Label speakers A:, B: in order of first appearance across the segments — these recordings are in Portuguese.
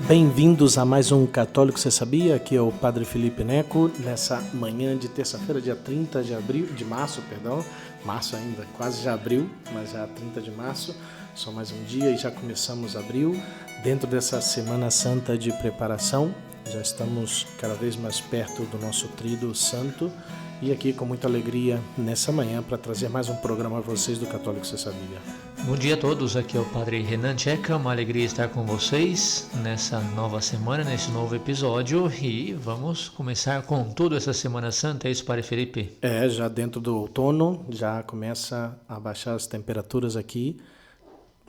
A: Bem-vindos a mais um Católico Você Sabia? Aqui é o Padre Felipe Neco, nessa manhã de terça-feira, dia 30 de março, março ainda, quase já abril, mas já 30 de março, só mais um dia e já começamos abril, dentro dessa Semana Santa de preparação, já estamos cada vez mais perto do nosso Tríduo Santo e aqui com muita alegria nessa manhã para trazer mais um programa a vocês do Católico Você Sabia.
B: Bom dia a todos, aqui é o Padre Renan Tcheca, uma alegria estar com vocês nessa nova semana, nesse novo episódio e vamos começar com tudo essa Semana Santa, é isso, Padre Felipe?
A: Já dentro do outono, já começa a baixar as temperaturas aqui,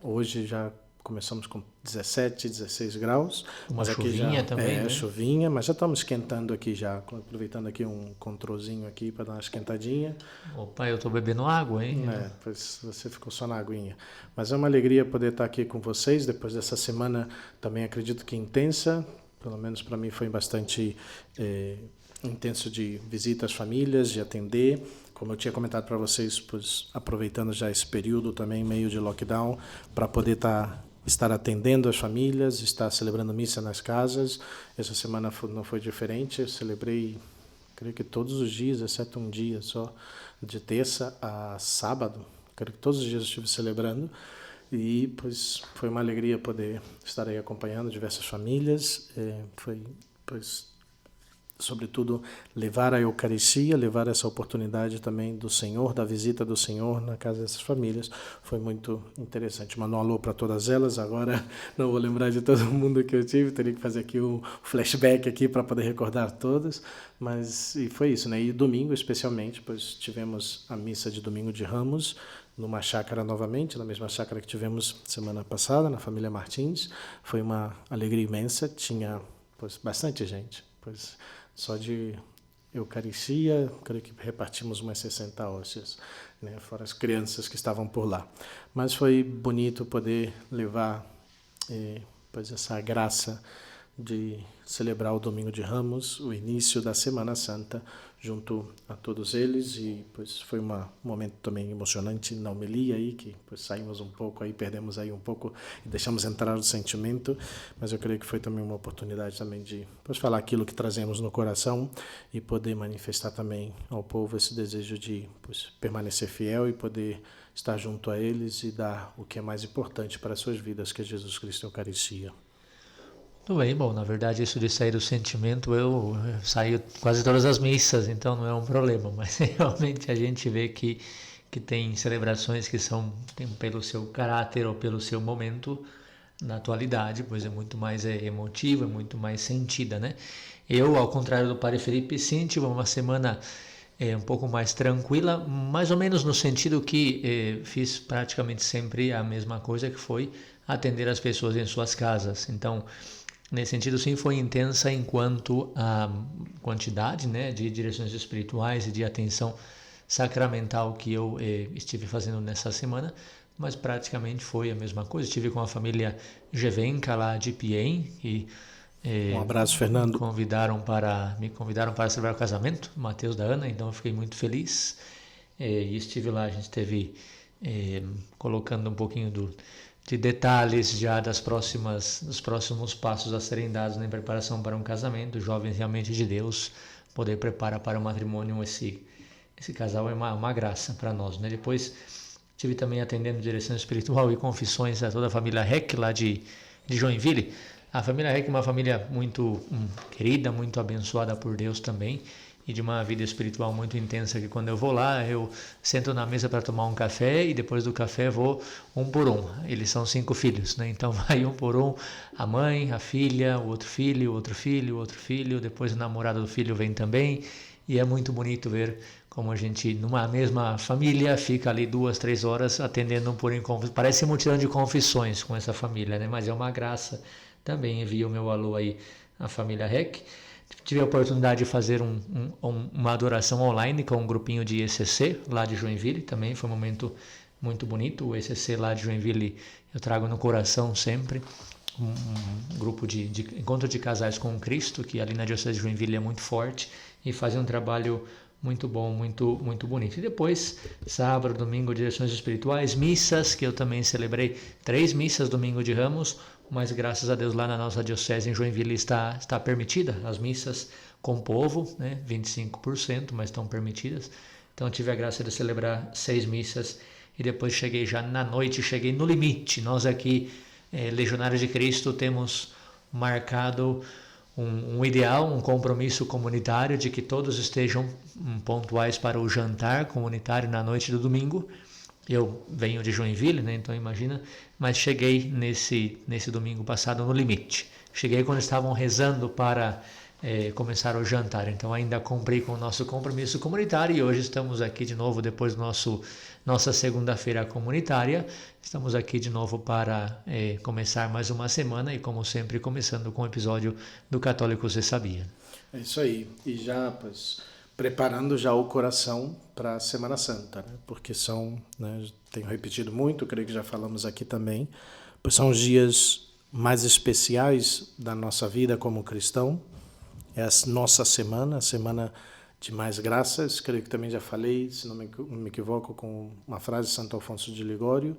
A: hoje já começamos com 17, 16 graus.
B: Uma chuvinha já, também, né?
A: Chuvinha, mas já estamos esquentando aqui já, aproveitando aqui um controlzinho aqui para dar uma esquentadinha.
B: Opa, eu estou bebendo água, hein?
A: Pois você ficou só na aguinha. Mas é uma alegria poder estar aqui com vocês, depois dessa semana também acredito que intensa, pelo menos para mim foi bastante intenso de visita às famílias, de atender. Como eu tinha comentado para vocês, pois, aproveitando já esse período também, meio de lockdown, para poder estar atendendo as famílias, estar celebrando missa nas casas. Essa semana não foi diferente, eu celebrei, creio que todos os dias, exceto um dia só, de terça a sábado, creio que todos os dias eu estive celebrando, e pois foi uma alegria poder estar aí acompanhando diversas famílias, sobretudo levar a Eucaristia, levar essa oportunidade também do Senhor, da visita do Senhor na casa dessas famílias, foi muito interessante. Mandar um alô para todas elas, agora não vou lembrar de todo mundo que eu tive, teria que fazer aqui um flashback aqui para poder recordar todas, mas e foi isso, né? E domingo especialmente, pois tivemos a missa de Domingo de Ramos, numa chácara novamente, na mesma chácara que tivemos semana passada, na família Martins. Foi uma alegria imensa, tinha bastante gente, só de Eucaristia, creio que repartimos umas 60 hóstias, né, fora as crianças que estavam por lá. Mas foi bonito poder levar essa graça de celebrar o Domingo de Ramos, o início da Semana Santa, junto a todos eles, e foi um momento também emocionante na homilia aí, que saímos um pouco aí, perdemos aí um pouco e deixamos entrar o sentimento, mas eu creio que foi também uma oportunidade também de falar aquilo que trazemos no coração e poder manifestar também ao povo esse desejo de permanecer fiel e poder estar junto a eles e dar o que é mais importante para as suas vidas, que é Jesus Cristo e a Eucaristia.
B: Tudo bem, bom, na verdade isso de sair do sentimento, eu saio quase todas as missas, então não é um problema, mas realmente a gente vê que tem celebrações que tem pelo seu caráter ou pelo seu momento, na atualidade, pois é muito mais emotiva, é muito mais sentida, né? Eu, ao contrário do Padre Felipe, sim, tive uma semana um pouco mais tranquila, mais ou menos no sentido que fiz praticamente sempre a mesma coisa, que foi atender as pessoas em suas casas, então nesse sentido, sim, foi intensa enquanto a quantidade, né, de direções espirituais e de atenção sacramental que eu estive fazendo nessa semana, mas praticamente foi a mesma coisa. Estive com a família Gevenca lá de Piem e
A: um abraço, Fernando.
B: Me convidaram para celebrar o casamento, Mateus da Ana, então eu fiquei muito feliz. E estive lá, a gente esteve colocando um pouquinho de detalhes já dos próximos passos a serem dados na preparação para um casamento, jovens realmente de Deus, poder preparar para o matrimônio. Esse casal é uma graça para nós, né? Depois estive também atendendo direção espiritual e confissões a toda a família Reck lá de Joinville. A família Reck é uma família muito querida, muito abençoada por Deus também, e de uma vida espiritual muito intensa, que quando eu vou lá, eu sento na mesa para tomar um café e depois do café vou um por um. Eles são 5 filhos, né? Então vai um por um, a mãe, a filha, o outro filho, o outro filho, o outro filho, depois o namorado do filho vem também, e é muito bonito ver como a gente, numa mesma família, fica ali 2, 3 horas atendendo um por um. Parece multidão de confissões com essa família, né? Mas é uma graça. Também envio o meu alô aí à família Reck. Tive a oportunidade de fazer uma adoração online com um grupinho de ECC lá de Joinville, também foi um momento muito bonito. O ECC lá de Joinville eu trago no coração sempre, um grupo de encontro de casais com Cristo, que ali na Diocese de Joinville é muito forte e faz um trabalho muito bom, muito, muito bonito. E depois, sábado, domingo, direções espirituais, missas, que eu também celebrei 3 missas domingo de Ramos, mas graças a Deus lá na nossa diocese em Joinville está permitida as missas com povo, né? 25%, mas estão permitidas. Então tive a graça de celebrar 6 missas e depois cheguei já na noite, cheguei no limite. Nós aqui, Legionários de Cristo, temos marcado um ideal, um compromisso comunitário de que todos estejam pontuais para o jantar comunitário na noite do domingo. Eu venho de Joinville, né? Então imagina, mas cheguei nesse domingo passado no limite. Cheguei quando estavam rezando para começar o jantar, então ainda cumpri com o nosso compromisso comunitário e hoje estamos aqui de novo depois do nossa segunda-feira comunitária. Estamos aqui de novo para começar mais uma semana e como sempre começando com o episódio do Católico Você Sabia.
A: É isso aí, e já preparando já o coração para a Semana Santa, né? Porque são, né, tenho repetido muito, creio que já falamos aqui também, pois são os dias mais especiais da nossa vida como cristão. É a nossa semana, a semana de mais graças. Creio que também já falei, se não me equivoco, com uma frase de Santo Afonso de Ligório.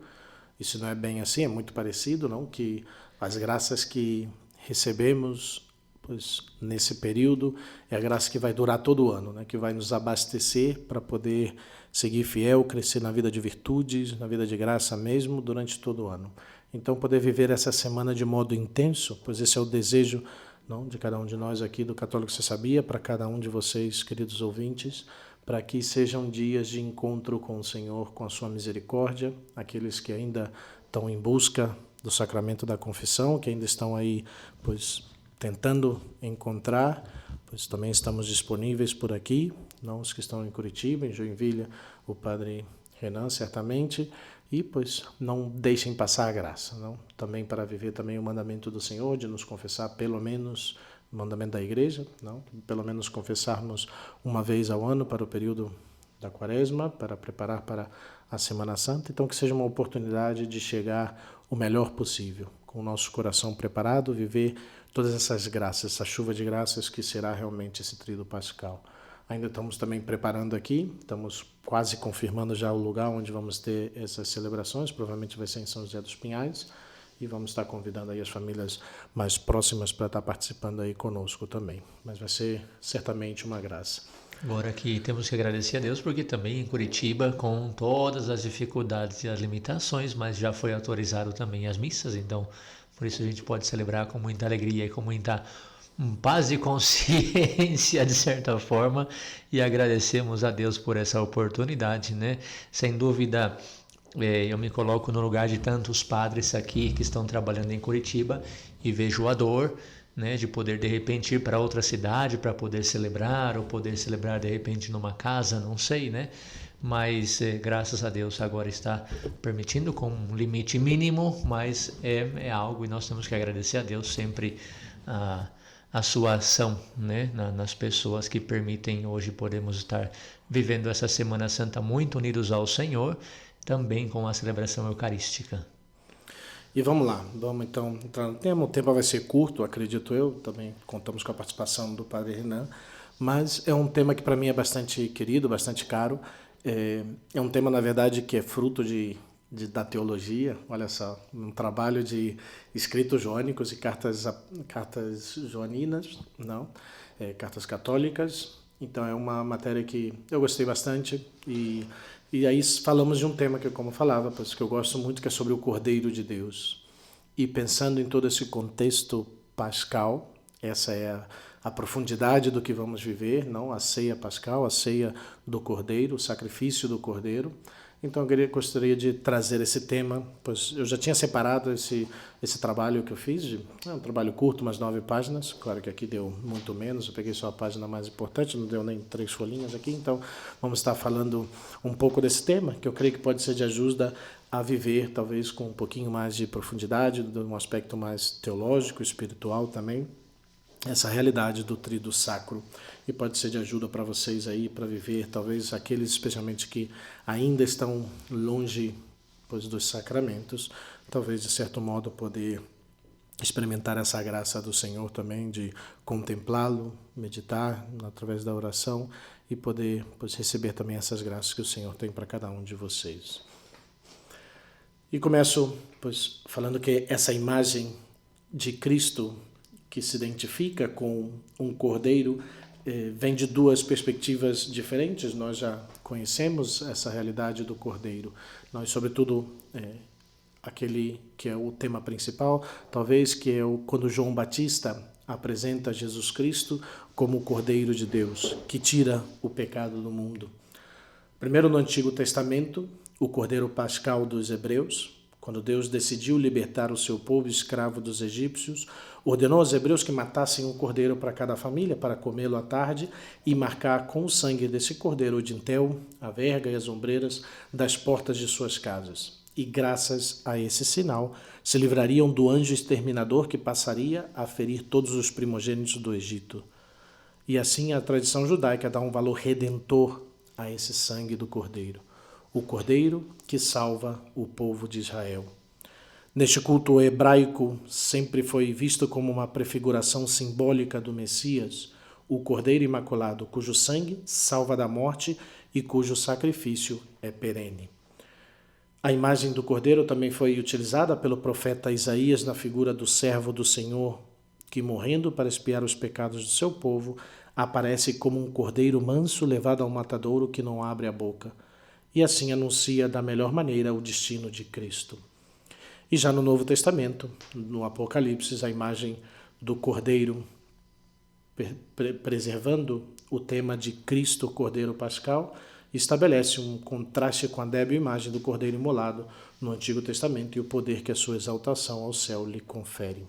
A: Isso não é bem assim, é muito parecido, não? Que as graças que recebemos, pois nesse período, é a graça que vai durar todo o ano, né? Que vai nos abastecer para poder seguir fiel, crescer na vida de virtudes, na vida de graça mesmo, durante todo o ano. Então, poder viver essa semana de modo intenso, pois esse é o desejo, não, de cada um de nós aqui do Católico Você Sabia, para cada um de vocês, queridos ouvintes, para que sejam dias de encontro com o Senhor, com a sua misericórdia, aqueles que ainda estão em busca do sacramento da confissão, que ainda estão aí, pois, tentando encontrar, pois também estamos disponíveis por aqui, não os que estão em Curitiba, em Joinville, o Padre Renan, certamente, e pois não deixem passar a graça, não? Também para viver também o mandamento do Senhor de nos confessar pelo menos o mandamento da igreja, não? Pelo menos confessarmos uma vez ao ano para o período da Quaresma, para preparar para a Semana Santa. Então que seja uma oportunidade de chegar o melhor possível, com o nosso coração preparado, viver todas essas graças, essa chuva de graças que será realmente esse tríduo pascal. Ainda estamos também preparando aqui, estamos quase confirmando já o lugar onde vamos ter essas celebrações, provavelmente vai ser em São José dos Pinhais, e vamos estar convidando aí as famílias mais próximas para estar participando aí conosco também. Mas vai ser certamente uma graça.
B: Agora que temos que agradecer a Deus, porque também em Curitiba, com todas as dificuldades e as limitações, mas já foi autorizado também as missas, então por isso a gente pode celebrar com muita alegria e com muita paz e consciência, de certa forma, e agradecemos a Deus por essa oportunidade, né? Sem dúvida, eu me coloco no lugar de tantos padres aqui que estão trabalhando em Curitiba e vejo a dor, né, de poder de repente ir para outra cidade para poder celebrar, ou poder celebrar de repente numa casa, não sei, né? Mas graças a Deus agora está permitindo com um limite mínimo, mas é algo e nós temos que agradecer a Deus sempre a sua ação, né, nas pessoas que permitem hoje podemos estar vivendo essa Semana Santa muito unidos ao Senhor, também com a celebração eucarística.
A: E vamos lá, vamos então entrar no tema. O tempo vai ser curto, acredito eu, também contamos com a participação do Padre Renan, mas é um tema que para mim é bastante querido, bastante caro. É um tema, na verdade, que é fruto da teologia, olha só, um trabalho de escritos joânicos e cartas joaninas, não, cartas católicas. Então é uma matéria que eu gostei bastante e aí falamos de um tema que, como eu falava, que eu gosto muito, que é sobre o Cordeiro de Deus. E pensando em todo esse contexto pascal, essa é a profundidade do que vamos viver, não? A ceia pascal, a ceia do Cordeiro, o sacrifício do Cordeiro. Então eu gostaria de trazer esse tema, pois eu já tinha separado esse trabalho que eu fiz, um trabalho curto, umas 9 páginas, claro que aqui deu muito menos, eu peguei só a página mais importante, não deu nem 3 folhinhas aqui, então vamos estar falando um pouco desse tema, que eu creio que pode ser de ajuda a viver, talvez com um pouquinho mais de profundidade, de um aspecto mais teológico, espiritual também, essa realidade do tríduo sacro, e pode ser de ajuda para vocês aí, para viver, talvez aqueles especialmente que ainda estão longe, pois, dos sacramentos, talvez de certo modo poder experimentar essa graça do Senhor também, de contemplá-lo, meditar através da oração e poder, pois, receber também essas graças que o Senhor tem para cada um de vocês. E começo, pois, falando que essa imagem de Cristo que se identifica com um cordeiro vem de duas perspectivas diferentes. Nós já conhecemos essa realidade do cordeiro. Nós, sobretudo, aquele que é o tema principal, talvez, que é quando João Batista apresenta Jesus Cristo como o Cordeiro de Deus, que tira o pecado do mundo. Primeiro, no Antigo Testamento, o Cordeiro Pascal dos Hebreus, quando Deus decidiu libertar o seu povo escravo dos egípcios, ordenou aos hebreus que matassem um cordeiro para cada família, para comê-lo à tarde e marcar com o sangue desse cordeiro o dintel, a verga e as ombreiras das portas de suas casas. E graças a esse sinal, se livrariam do anjo exterminador que passaria a ferir todos os primogênitos do Egito. E assim a tradição judaica dá um valor redentor a esse sangue do cordeiro. O cordeiro que salva o povo de Israel. Neste culto hebraico sempre foi visto como uma prefiguração simbólica do Messias, o Cordeiro Imaculado, cujo sangue salva da morte e cujo sacrifício é perene. A imagem do Cordeiro também foi utilizada pelo profeta Isaías na figura do servo do Senhor, que, morrendo para expiar os pecados do seu povo, aparece como um cordeiro manso levado ao matadouro que não abre a boca, e assim anuncia da melhor maneira o destino de Cristo. E já no Novo Testamento, no Apocalipse, a imagem do Cordeiro preservando o tema de Cristo, Cordeiro Pascal, estabelece um contraste com a débil imagem do Cordeiro imolado no Antigo Testamento e o poder que a sua exaltação ao céu lhe confere.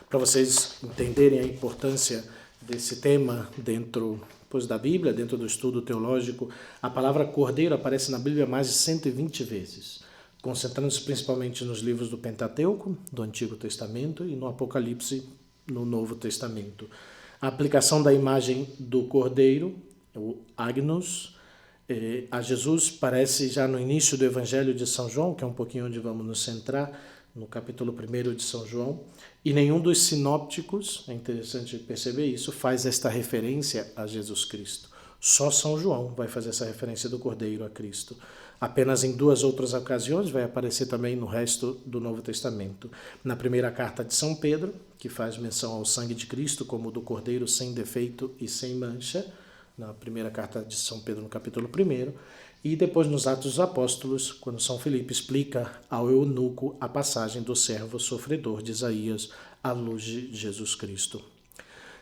A: Para vocês entenderem a importância desse tema dentro da Bíblia, dentro do estudo teológico, a palavra cordeiro aparece na Bíblia mais de 120 vezes, concentrando-se principalmente nos livros do Pentateuco, do Antigo Testamento, e no Apocalipse, no Novo Testamento. A aplicação da imagem do cordeiro, o Agnus, a Jesus parece já no início do Evangelho de São João, que é um pouquinho onde vamos nos centrar, no capítulo 1 de São João, e nenhum dos sinópticos, é interessante perceber isso, faz esta referência a Jesus Cristo. Só São João vai fazer essa referência do Cordeiro a Cristo. Apenas em duas outras ocasiões vai aparecer também no resto do Novo Testamento. Na primeira carta de São Pedro, que faz menção ao sangue de Cristo como do Cordeiro sem defeito e sem mancha, na primeira carta de São Pedro, no capítulo 1, e depois nos Atos dos Apóstolos, quando São Filipe explica ao eunuco a passagem do servo sofredor de Isaías à luz de Jesus Cristo.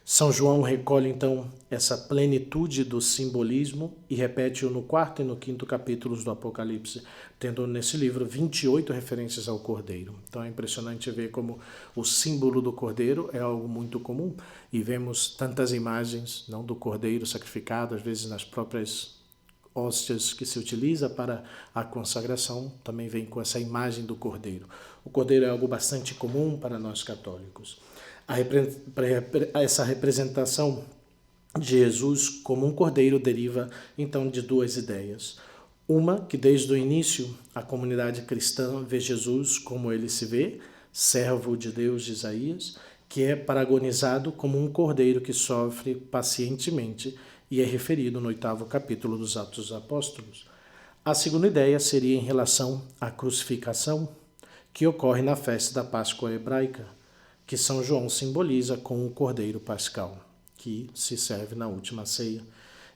A: São João recolhe então essa plenitude do simbolismo e repete-o no 4º e no 5º capítulos do Apocalipse, tendo nesse livro 28 referências ao Cordeiro. Então é impressionante ver como o símbolo do Cordeiro é algo muito comum e vemos tantas imagens, não do Cordeiro sacrificado, às vezes nas próprias hóstias que se utiliza para a consagração, também vem com essa imagem do Cordeiro. O Cordeiro é algo bastante comum para nós católicos. Essa representação de Jesus como um cordeiro deriva então de duas ideias. Uma, que desde o início a comunidade cristã vê Jesus como ele se vê, servo de Deus de Isaías, que é paragonizado como um cordeiro que sofre pacientemente e é referido no 8º capítulo dos Atos dos Apóstolos. A segunda ideia seria em relação à crucificação, que ocorre na festa da Páscoa hebraica, que São João simboliza com o Cordeiro Pascal, que se serve na última ceia.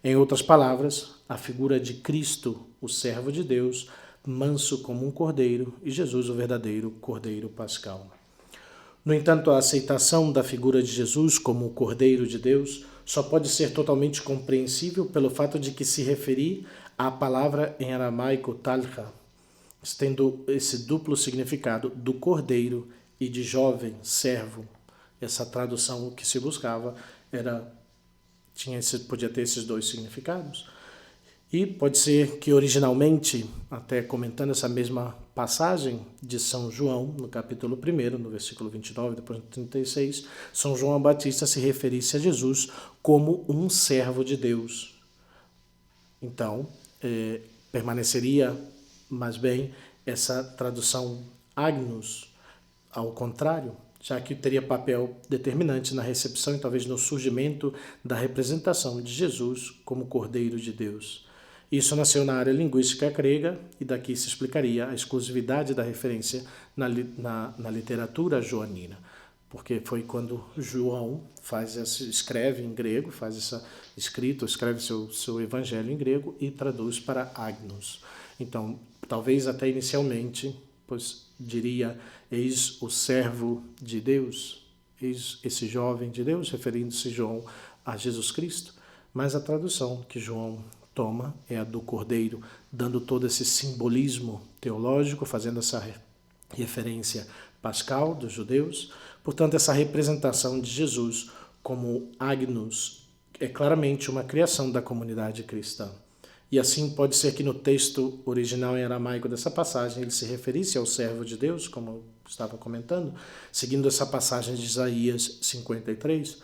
A: Em outras palavras, a figura de Cristo, o servo de Deus, manso como um cordeiro, e Jesus, o verdadeiro Cordeiro Pascal. No entanto, a aceitação da figura de Jesus como o Cordeiro de Deus só pode ser totalmente compreensível pelo fato de que se referir à palavra em aramaico talha, tendo esse duplo significado do cordeiro e de jovem, servo. Essa tradução que se buscava podia ter esses dois significados. E pode ser que originalmente, até comentando essa mesma passagem de São João, no capítulo 1, no versículo 29, depois no 36, São João Batista se referisse a Jesus como um servo de Deus. Então, permaneceria mais bem essa tradução agnus, ao contrário, já que teria papel determinante na recepção e talvez no surgimento da representação de Jesus como Cordeiro de Deus. Isso nasceu na área linguística grega e daqui se explicaria a exclusividade da referência na literatura joanina. porque foi quando João escreve em grego, escreve seu evangelho em grego e traduz para Agnus. Então, talvez até inicialmente, pois diria, eis o servo de Deus, eis esse jovem de Deus, referindo-se João a Jesus Cristo, mas a tradução que João toma é a do Cordeiro, dando todo esse simbolismo teológico, fazendo essa referência pascal dos judeus. Portanto, essa representação de Jesus como Agnus é claramente uma criação da comunidade cristã. E assim pode ser que no texto original em aramaico dessa passagem ele se referisse ao servo de Deus, como eu estava comentando, seguindo essa passagem de Isaías 53.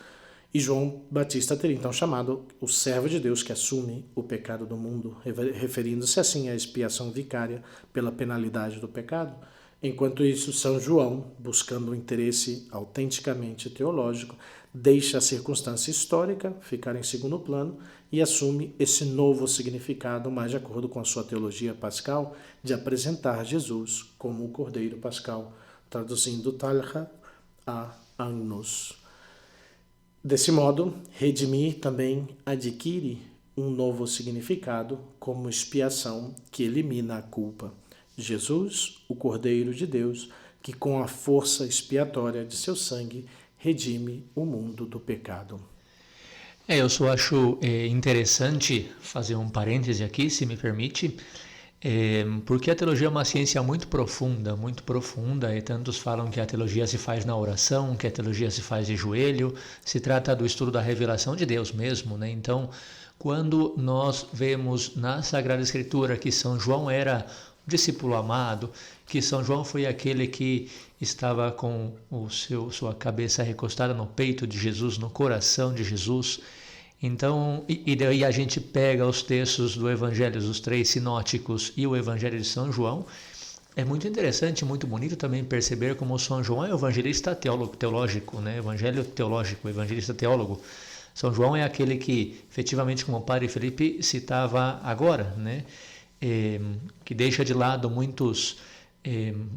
A: E João Batista teria então chamado o servo de Deus que assume o pecado do mundo, referindo-se assim à expiação vicária pela penalidade do pecado. Enquanto isso, São João, buscando um interesse autenticamente teológico, deixa a circunstância histórica ficar em segundo plano e assume esse novo significado, mais de acordo com a sua teologia pascal, de apresentar Jesus como o Cordeiro Pascal, traduzindo Talha a Agnus. Desse modo, redimir também adquire um novo significado como expiação que elimina a culpa. Jesus, o Cordeiro de Deus, que com a força expiatória de seu sangue redime o mundo do pecado.
B: Eu só acho interessante fazer um parêntese aqui, se me permite, porque a teologia é uma ciência muito profunda, e tantos falam que a teologia se faz na oração, que a teologia se faz de joelho, se trata do estudo da revelação de Deus mesmo, né? Então, quando nós vemos na Sagrada Escritura que São João era discípulo amado, que São João foi aquele que estava com sua cabeça recostada no peito de Jesus, no coração de Jesus. Então, e daí a gente pega os textos do Evangelho dos três sinóticos e o Evangelho de São João. É muito interessante, muito bonito também perceber como São João é o evangelista teológico, né? Evangelho teológico, evangelista teólogo. São João é aquele que, efetivamente, como o Padre Felipe citava agora, né? Que deixa de lado muitos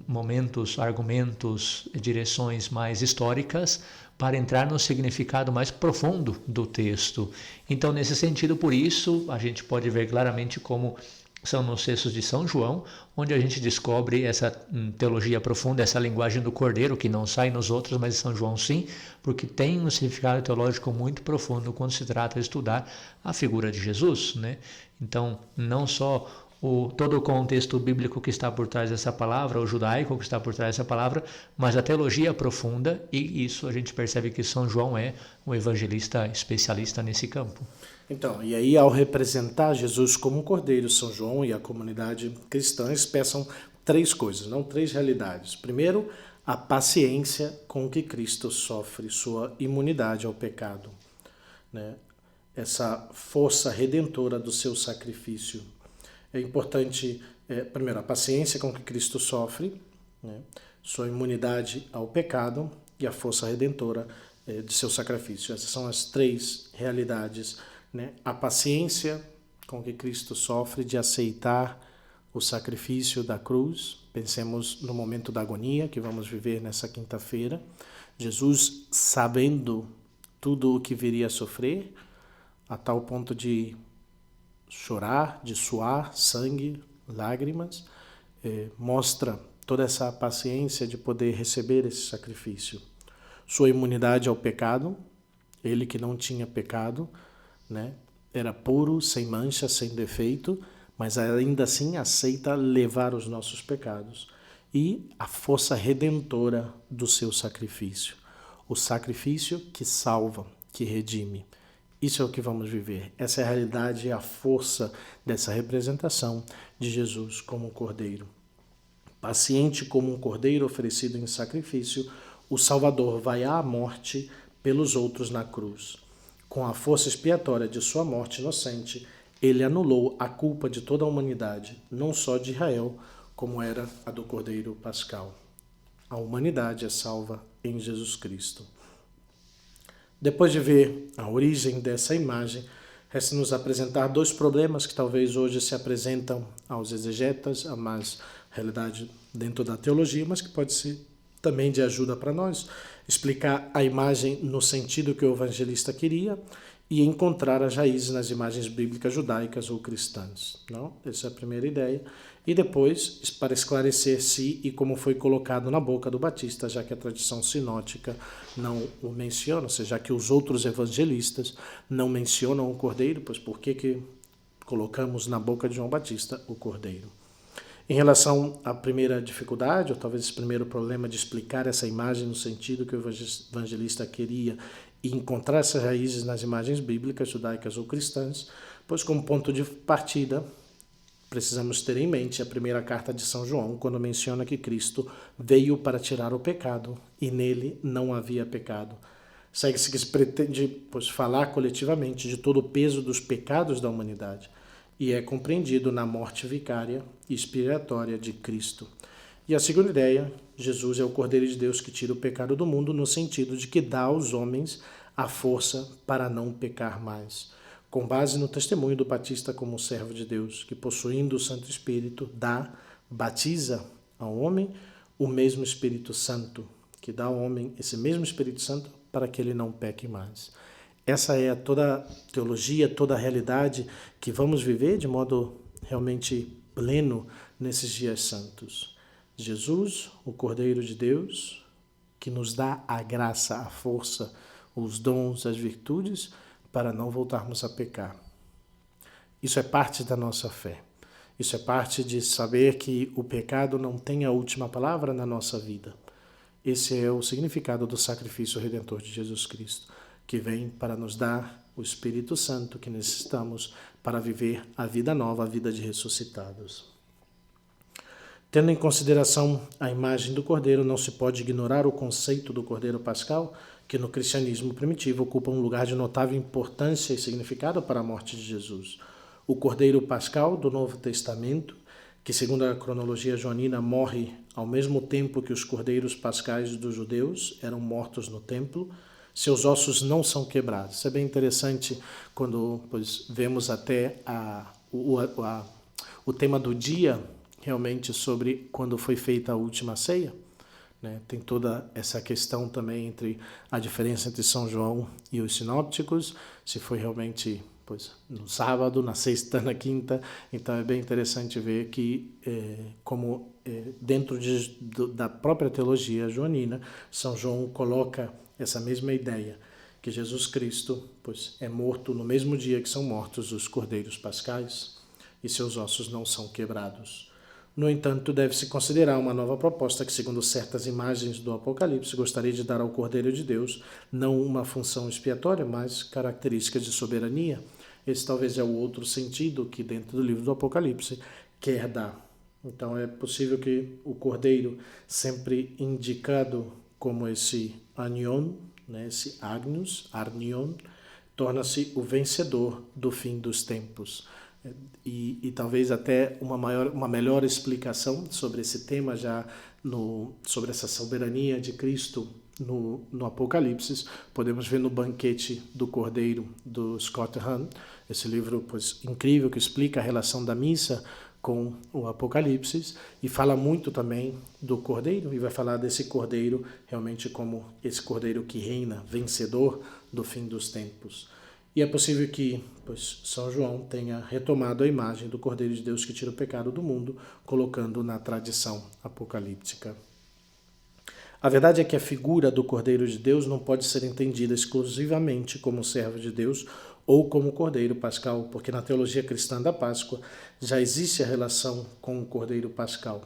B: momentos, argumentos, direções mais históricas para entrar no significado mais profundo do texto. Então, nesse sentido, por isso, a gente pode ver claramente como são nos textos de São João, onde a gente descobre essa teologia profunda, essa linguagem do Cordeiro, que não sai nos outros, mas em São João sim, porque tem um significado teológico muito profundo quando se trata de estudar a figura de Jesus, né? Então, não só todo o contexto bíblico que está por trás dessa palavra, o judaico que está por trás dessa palavra, mas a teologia profunda, e isso a gente percebe que São João é um evangelista especialista nesse campo.
A: Então, e aí ao representar Jesus como um cordeiro, São João e a comunidade cristã expressam três coisas, não três realidades. Primeiro, a paciência com que Cristo sofre, sua imunidade ao pecado, né? Essa força redentora do seu sacrifício. É importante, primeiro, a paciência com que Cristo sofre, né? Sua imunidade ao pecado e a força redentora de seu sacrifício. Essas são as três realidades, né? A paciência com que Cristo sofre de aceitar o sacrifício da cruz. Pensemos no momento da agonia que vamos viver nessa quinta-feira. Jesus sabendo tudo o que viria a sofrer, a tal ponto de chorar, de suar sangue, lágrimas, mostra toda essa paciência de poder receber esse sacrifício. Sua imunidade ao pecado, ele que não tinha pecado, né? Era puro, sem mancha, sem defeito, mas ainda assim aceita levar os nossos pecados. E a força redentora do seu sacrifício. O sacrifício que salva, que redime. Isso é o que vamos viver. Essa é a realidade e a força dessa representação de Jesus como um cordeiro. Paciente como um cordeiro oferecido em sacrifício, o Salvador vai à morte pelos outros na cruz. Com a força expiatória de sua morte inocente, ele anulou a culpa de toda a humanidade, não só de Israel, como era a do Cordeiro Pascal. A humanidade é salva em Jesus Cristo. Depois de ver a origem dessa imagem, resta-nos apresentar dois problemas que talvez hoje se apresentam aos exegetas, a mais realidade dentro da teologia, mas que pode ser também de ajuda para nós. explicar a imagem no sentido que o evangelista queria e encontrar as raízes nas imagens bíblicas judaicas ou cristãs. Não? Essa é a primeira ideia. E depois, para esclarecer se e como foi colocado na boca do Batista, já que a tradição sinótica não o menciona, ou seja, já que os outros evangelistas não mencionam o cordeiro, pois por que colocamos na boca de João Batista o cordeiro? Em relação à primeira dificuldade, ou talvez esse primeiro problema de explicar essa imagem no sentido que o evangelista queria e encontrar essas raízes nas imagens bíblicas, judaicas ou cristãs, pois como ponto de partida, precisamos ter em mente a primeira carta de São João, quando menciona que Cristo veio para tirar o pecado e nele não havia pecado. Segue-se que se pretende, pois, falar coletivamente de todo o peso dos pecados da humanidade e é compreendido na morte vicária e expiatória de Cristo. E a segunda ideia, Jesus é o Cordeiro de Deus que tira o pecado do mundo, no sentido de que dá aos homens a força para não pecar mais, com base no testemunho do Batista como servo de Deus, que possuindo o Santo Espírito, batiza ao homem o mesmo Espírito Santo, que dá ao homem esse mesmo Espírito Santo para que ele não peque mais. Essa é toda a teologia, toda a realidade que vamos viver de modo realmente pleno nesses dias santos. Jesus, o Cordeiro de Deus, que nos dá a graça, a força, os dons, as virtudes, para não voltarmos a pecar. Isso é parte da nossa fé. Isso é parte de saber que o pecado não tem a última palavra na nossa vida. Esse é o significado do sacrifício redentor de Jesus Cristo, que vem para nos dar o Espírito Santo que necessitamos para viver a vida nova, a vida de ressuscitados. Tendo em consideração a imagem do Cordeiro, não se pode ignorar o conceito do Cordeiro Pascal, que no cristianismo primitivo ocupa um lugar de notável importância e significado para a morte de Jesus. O Cordeiro Pascal do Novo Testamento, que segundo a cronologia joanina morre ao mesmo tempo que os Cordeiros Pascais dos judeus eram mortos no templo, seus ossos não são quebrados. Isso é bem interessante quando vemos até o tema do dia, realmente sobre quando foi feita a última ceia. Né? Tem toda essa questão também entre a diferença entre São João e os sinópticos, se foi realmente no sábado, na sexta, na quinta. Então é bem interessante ver que, dentro da própria teologia joanina, São João coloca essa mesma ideia, que Jesus Cristo é morto no mesmo dia que são mortos os cordeiros pascais e seus ossos não são quebrados. No entanto, deve-se considerar uma nova proposta que, segundo certas imagens do Apocalipse, gostaria de dar ao Cordeiro de Deus não uma função expiatória, mas características de soberania. Esse talvez é o outro sentido que dentro do livro do Apocalipse quer dar. Então é possível que o Cordeiro, sempre indicado como esse Anion, né, esse Agnus, Arnion, torna-se o vencedor do fim dos tempos. E talvez até uma melhor explicação sobre esse tema, sobre essa soberania de Cristo no Apocalipse, podemos ver no Banquete do Cordeiro, do Scott Hahn, esse livro incrível que explica a relação da missa com o Apocalipse e fala muito também do Cordeiro e vai falar desse Cordeiro realmente como esse Cordeiro que reina, vencedor do fim dos tempos. E é possível que São João tenha retomado a imagem do Cordeiro de Deus que tira o pecado do mundo, colocando na tradição apocalíptica. A verdade é que a figura do Cordeiro de Deus não pode ser entendida exclusivamente como servo de Deus ou como Cordeiro Pascal, porque na teologia cristã da Páscoa já existe a relação com o Cordeiro Pascal,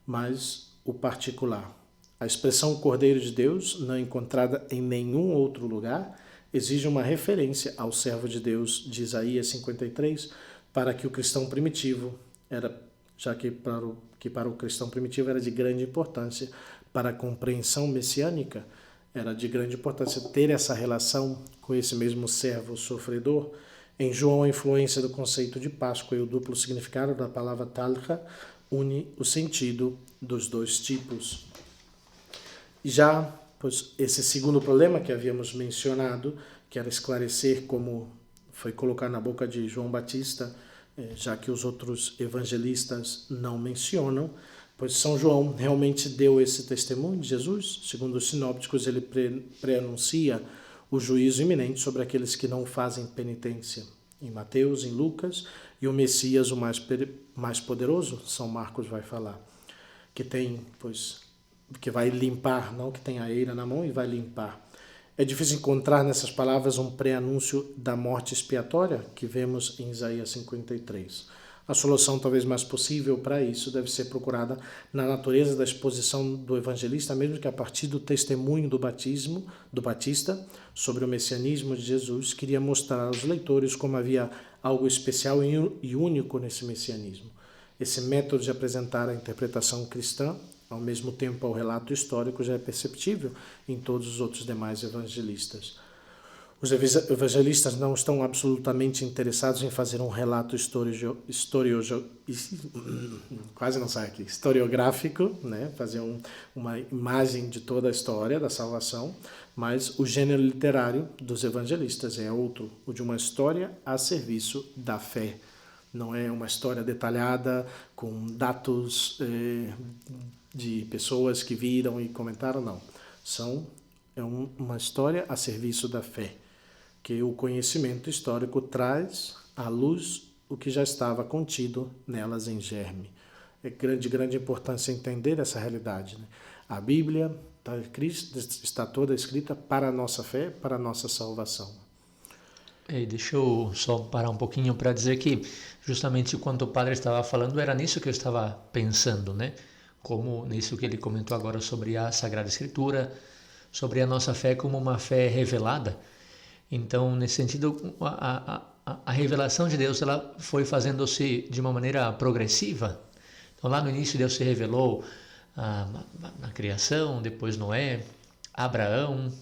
A: mas o particular. A expressão Cordeiro de Deus, não encontrada em nenhum outro lugar, exige uma referência ao servo de Deus de Isaías 53, para que o cristão primitivo, para o cristão primitivo era de grande importância, para a compreensão messiânica, era de grande importância ter essa relação com esse mesmo servo sofredor. Em João, a influência do conceito de Páscoa e o duplo significado da palavra talha une o sentido dos dois tipos. Já esse segundo problema que havíamos mencionado, que era esclarecer como foi colocado na boca de João Batista, já que os outros evangelistas não mencionam, Pois São João realmente deu esse testemunho de Jesus. Segundo os sinópticos, ele preanuncia o juízo iminente sobre aqueles que não fazem penitência. Em Mateus, em Lucas, e o Messias, o mais poderoso, São Marcos vai falar, que tem, pois, que vai limpar, não que tem a eira na mão e vai limpar. É difícil encontrar nessas palavras um pré-anúncio da morte expiatória que vemos em Isaías 53. A solução talvez mais possível para isso deve ser procurada na natureza da exposição do evangelista, mesmo que a partir do testemunho do Batista sobre o messianismo de Jesus, queria mostrar aos leitores como havia algo especial e único nesse messianismo. Esse método de apresentar a interpretação cristã, ao mesmo tempo ao relato histórico, já é perceptível em todos os outros demais evangelistas. Os evangelistas não estão absolutamente interessados em fazer um relato historiográfico, né? Fazer uma imagem de toda a história da salvação, mas o gênero literário dos evangelistas é outro, o de uma história a serviço da fé. Não é uma história detalhada com dados de pessoas que viram e comentaram, não. É uma história a serviço da fé, que o conhecimento histórico traz à luz o que já estava contido nelas em germe. É de grande importância entender essa realidade, né? A Bíblia está toda escrita para a nossa fé, para a nossa salvação.
B: Deixa eu só parar um pouquinho para dizer que justamente enquanto o padre estava falando, era nisso que eu estava pensando, né? Como nisso que ele comentou agora sobre a Sagrada Escritura, sobre a nossa fé como uma fé revelada. Então, nesse sentido, a revelação de Deus ela foi fazendo-se de uma maneira progressiva. Então, lá no início, Deus se revelou na criação, depois Noé, Abraão,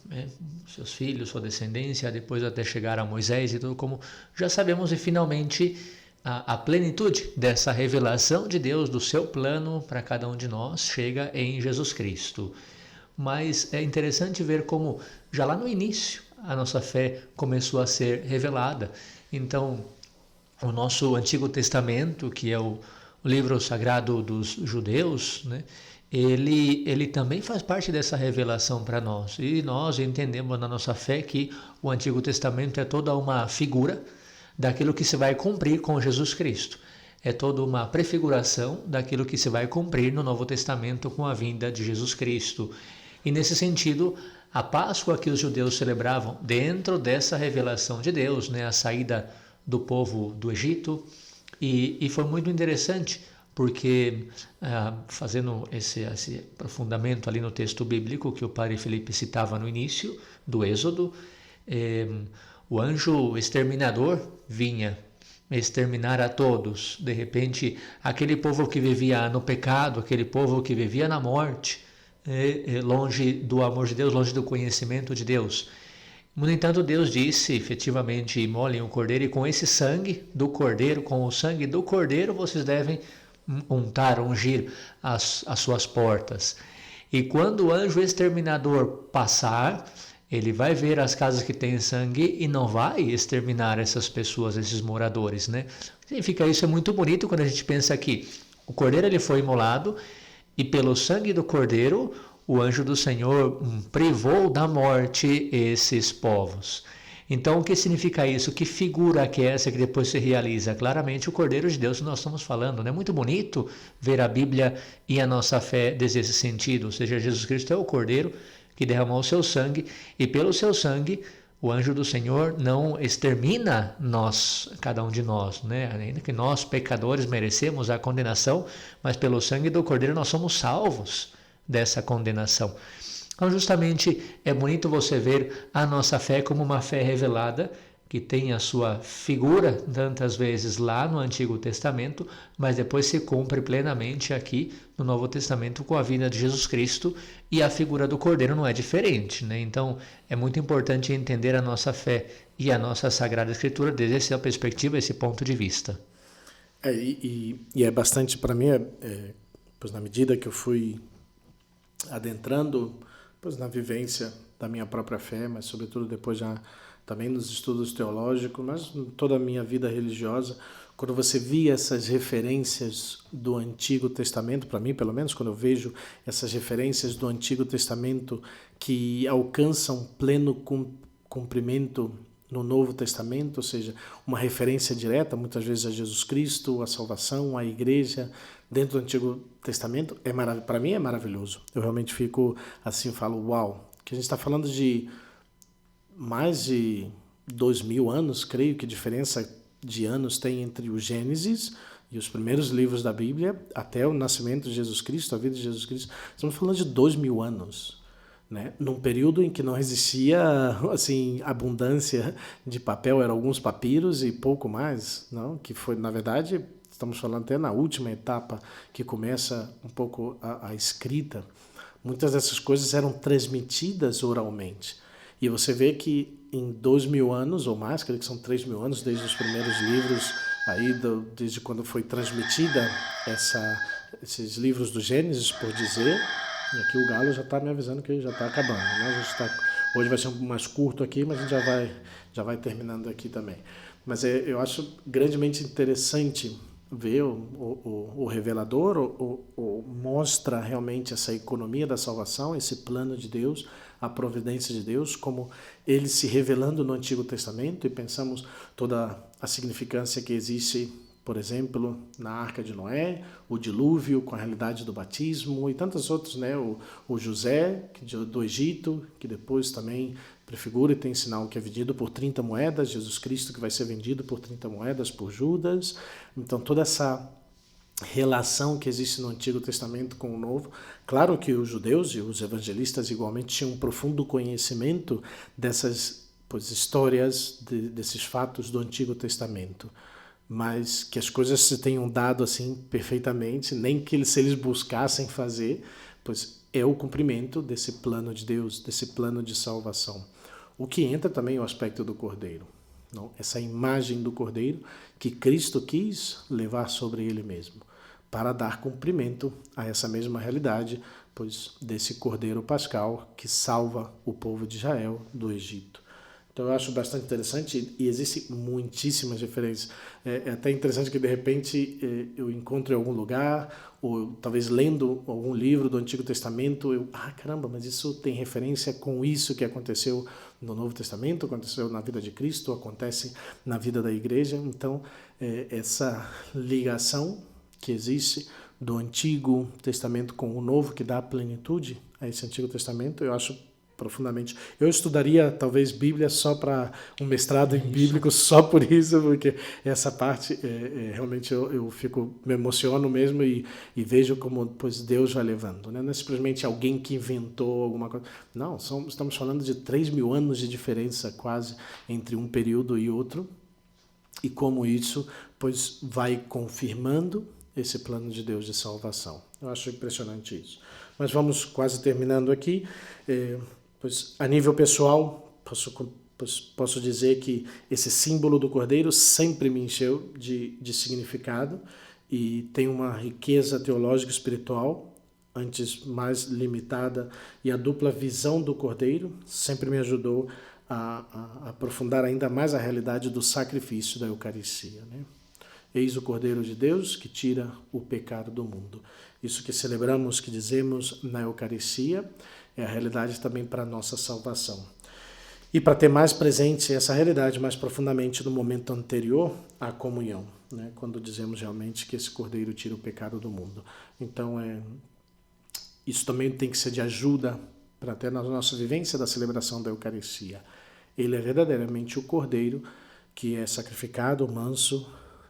B: seus filhos, sua descendência, depois até chegar a Moisés e tudo como já sabemos, e finalmente a plenitude dessa revelação de Deus, do seu plano para cada um de nós, chega em Jesus Cristo. Mas é interessante ver como já lá no início a nossa fé começou a ser revelada. Então, o nosso Antigo Testamento, que é o livro sagrado dos judeus, né, ele também faz parte dessa revelação para nós. E nós entendemos na nossa fé que o Antigo Testamento é toda uma figura daquilo que se vai cumprir com Jesus Cristo. É toda uma prefiguração daquilo que se vai cumprir no Novo Testamento com a vinda de Jesus Cristo. E nesse sentido, a Páscoa que os judeus celebravam dentro dessa revelação de Deus, né, a saída do povo do Egito, e foi muito interessante, porque fazendo esse aprofundamento ali no texto bíblico que o padre Felipe citava no início do Êxodo, o anjo exterminador vinha exterminar a todos. De repente, aquele povo que vivia no pecado, aquele povo que vivia na morte, longe do amor de Deus, longe do conhecimento de Deus. No entanto, Deus disse, efetivamente, imolem o cordeiro, e com esse sangue do cordeiro, com o sangue do cordeiro, vocês devem ungir as suas portas. E quando o anjo exterminador passar, ele vai ver as casas que têm sangue e não vai exterminar essas pessoas, esses moradores, né? Significa isso, é muito bonito quando a gente pensa que o cordeiro ele foi imolado, e pelo sangue do cordeiro, o anjo do Senhor privou da morte esses povos. Então, o que significa isso? Que figura que é essa que depois se realiza? Claramente o Cordeiro de Deus que nós estamos falando, né? Muito bonito ver a Bíblia e a nossa fé desde esse sentido. Ou seja, Jesus Cristo é o Cordeiro que derramou o seu sangue, e pelo seu sangue o anjo do Senhor não extermina nós, cada um de nós, né? Ainda que nós, pecadores, merecemos a condenação, mas pelo sangue do Cordeiro nós somos salvos dessa condenação. Então, justamente, é bonito você ver a nossa fé como uma fé revelada, que tem a sua figura tantas vezes lá no Antigo Testamento, mas depois se cumpre plenamente aqui no Novo Testamento com a vinda de Jesus Cristo, e a figura do Cordeiro não é diferente, né? Então, é muito importante entender a nossa fé e a nossa Sagrada Escritura desde essa perspectiva, esse ponto de vista.
A: É bastante, para mim, pois na medida que eu fui adentrando na vivência da minha própria fé, mas sobretudo depois já também nos estudos teológicos, mas toda a minha vida religiosa, quando você via essas referências do Antigo Testamento, para mim, pelo menos, quando eu vejo essas referências do Antigo Testamento que alcançam pleno cumprimento no Novo Testamento, ou seja, uma referência direta, muitas vezes a Jesus Cristo, a salvação, a igreja, dentro do Antigo Testamento, para mim é maravilhoso. Eu realmente fico assim, falo, uau, que a gente está falando de mais de 2000 anos, creio que diferença de anos tem entre o Gênesis e os primeiros livros da Bíblia até o nascimento de Jesus Cristo, a vida de Jesus Cristo. Estamos falando de 2000 anos, né? Num período em que não existia assim abundância de papel, eram alguns papiros e pouco mais, não? Que foi, na verdade, estamos falando até na última etapa que começa um pouco a escrita. Muitas dessas coisas eram transmitidas oralmente. E você vê que em 2000 anos ou mais, creio que são 3000 anos desde os primeiros livros, aí desde quando foi transmitida esses livros do Gênesis, por dizer, e aqui o Galo já está me avisando que já está acabando, né? Hoje vai ser mais curto aqui, mas a gente já vai terminando aqui também. Mas eu acho grandemente interessante ver o revelador, mostra realmente essa economia da salvação, esse plano de Deus, a providência de Deus, como ele se revelando no Antigo Testamento, e pensamos toda a significância que existe, por exemplo, na Arca de Noé, o dilúvio com a realidade do batismo e tantos outros, né? O José do Egito, que depois também prefigura e tem sinal que é vendido por 30 moedas, Jesus Cristo que vai ser vendido por 30 moedas por Judas. Então toda essa relação que existe no Antigo Testamento com o Novo. Claro que os judeus e os evangelistas igualmente tinham um profundo conhecimento dessas histórias, desses fatos do Antigo Testamento, mas que as coisas se tenham dado assim perfeitamente, nem que se eles buscassem fazer, pois é o cumprimento desse plano de Deus, desse plano de salvação. O que entra também é o aspecto do Cordeiro. Não? Essa imagem do Cordeiro que Cristo quis levar sobre ele mesmo, para dar cumprimento a essa mesma realidade, pois desse Cordeiro Pascal que salva o povo de Israel do Egito. Então eu acho bastante interessante e existem muitíssimas referências. É até interessante que de repente eu encontro em algum lugar, ou talvez lendo algum livro do Antigo Testamento, caramba, mas isso tem referência com isso que aconteceu no Novo Testamento, aconteceu na vida de Cristo, acontece na vida da igreja. Então essa ligação que existe do Antigo Testamento com o Novo, que dá plenitude a esse Antigo Testamento, eu acho profundamente. Eu estudaria talvez Bíblia só para um mestrado em bíblico, só por isso, porque essa parte realmente eu me emociono mesmo e vejo como pois Deus vai levando, né? Não é simplesmente alguém que inventou alguma coisa. Não, estamos falando de 3000 anos de diferença quase entre um período e outro, e como isso pois vai confirmando esse plano de Deus de salvação. Eu acho impressionante isso. Mas vamos quase terminando aqui. Pois a nível pessoal, posso dizer que esse símbolo do Cordeiro sempre me encheu de significado e tem uma riqueza teológica e espiritual, antes mais limitada, e a dupla visão do Cordeiro sempre me ajudou a aprofundar ainda mais a realidade do sacrifício da Eucaristia, né? Eis o Cordeiro de Deus que tira o pecado do mundo. Isso que celebramos, que dizemos na Eucaristia, é a realidade também para a nossa salvação. E para ter mais presente essa realidade mais profundamente no momento anterior à comunhão, né? Quando dizemos realmente que esse Cordeiro tira o pecado do mundo. Então, isso também tem que ser de ajuda para até na nossa vivência da celebração da Eucaristia. Ele é verdadeiramente o Cordeiro que é sacrificado, manso,